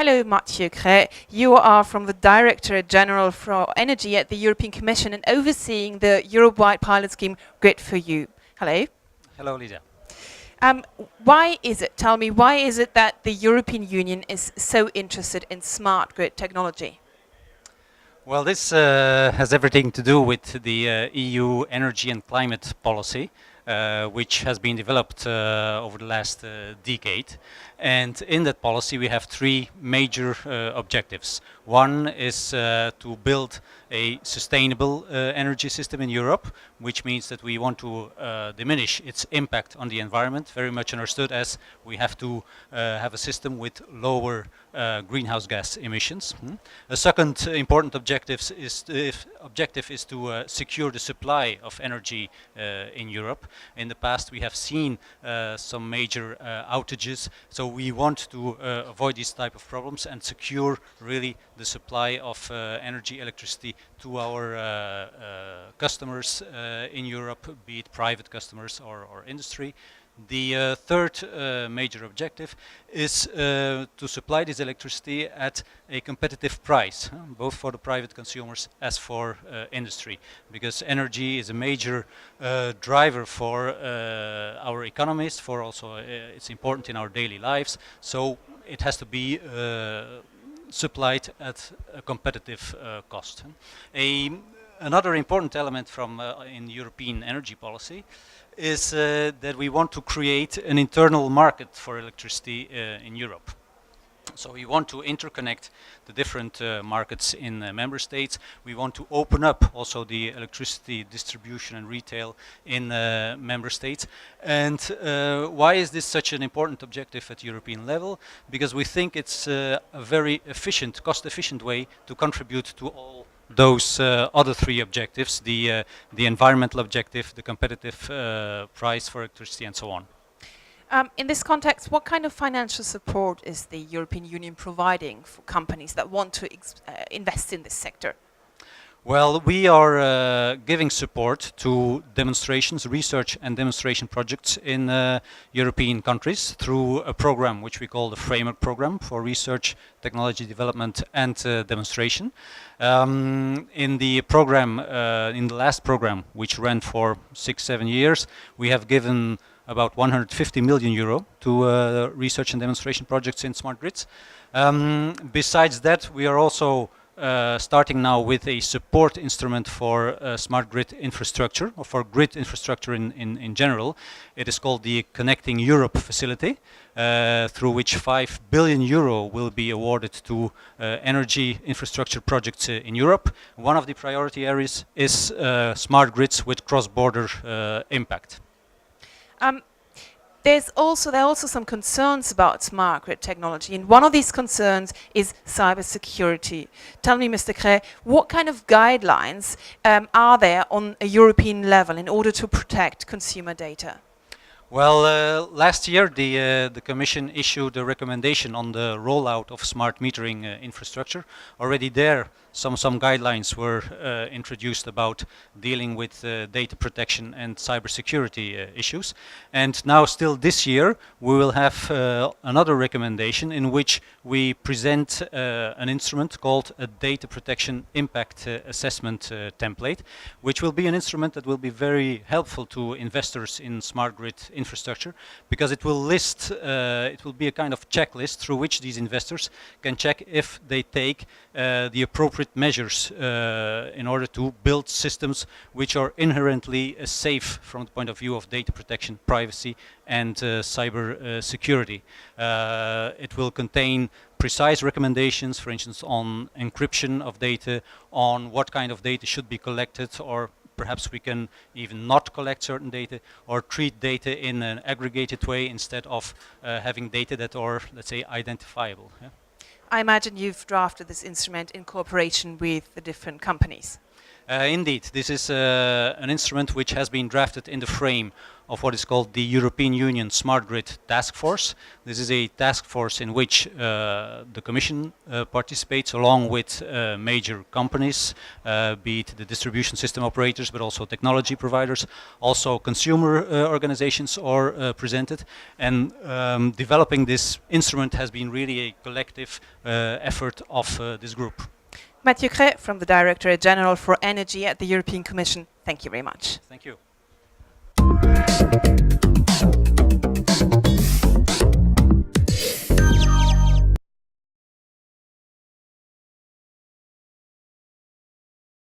Hello, Matthieu Craye. You are from the Directorate-General for Energy at the European Commission and overseeing the Europe-wide pilot scheme Grid for You. Hello. Hello, Lisa. Why is it that the European Union is so interested in smart grid technology? Well, this has everything to do with the EU energy and climate policy, which has been developed over the last decade. And in that policy, we have three major objectives. One is to build a sustainable energy system in Europe, which means that we want to diminish its impact on the environment, very much understood as we have to have a system with lower greenhouse gas emissions. A second important objective is to secure the supply of energy in Europe. In the past, we have seen some major outages, so we want to avoid these type of problems and secure really the supply of energy, electricity to our customers in Europe, be it private customers or industry. The third major objective is to supply this electricity at a competitive price, both for the private consumers as for industry, because energy is a major driver for our economies, for also it's important in our daily lives, so it has to be supplied at a competitive cost. Another important element from in European energy policy is that we want to create an internal market for electricity in Europe. So we want to interconnect the different markets in member states. We want to open up also the electricity distribution and retail in member states. And why is this such an important objective at European level? Because we think it's a very efficient, cost-efficient way to contribute to all those other three objectives, the environmental objective, the competitive price for electricity, and so on. In this context, what kind of financial support is the European Union providing for companies that want to invest in this sector? Well, we are giving support to demonstrations, research and demonstration projects in European countries through a program which we call the Framework Program for Research, Technology Development and Demonstration. In the program, in the last program, which ran for 6-7 years, we have given about 150 million euro to research and demonstration projects in smart grids. Besides that, we are also starting now with a support instrument for smart grid infrastructure, or for grid infrastructure in general. It is called the Connecting Europe facility, through which 5 billion euro will be awarded to energy infrastructure projects in Europe. One of the priority areas is smart grids with cross-border impact. There are also some concerns about smart grid technology, and one of these concerns is cybersecurity. Tell me, Mr. Craye, what kind of guidelines are there on a European level in order to protect consumer data? Well, last year the Commission issued a recommendation on the rollout of smart metering infrastructure. Already there some guidelines were introduced about dealing with data protection and cybersecurity issues. And now still this year we will have another recommendation in which we present an instrument called a data protection impact assessment template, which will be an instrument that will be very helpful to investors in smart grid infrastructure, because it will list, it will be a kind of checklist through which these investors can check if they take the appropriate measures in order to build systems which are inherently safe from the point of view of data protection, privacy and cyber security. It will contain precise recommendations, for instance, on encryption of data, on what kind of data should be collected, or perhaps we can even not collect certain data or treat data in an aggregated way instead of having data that are, let's say, identifiable. Yeah? I imagine you've drafted this instrument in cooperation with the different companies. Indeed, this is an instrument which has been drafted in the frame of what is called the European Union Smart Grid Task Force. This is a task force in which the Commission participates along with major companies, be it the distribution system operators, but also technology providers. Also consumer organizations are presented. And developing this instrument has been really a collective effort of this group. Matthieu Craye from the Directorate-General for Energy at the European Commission. Thank you very much. Thank you.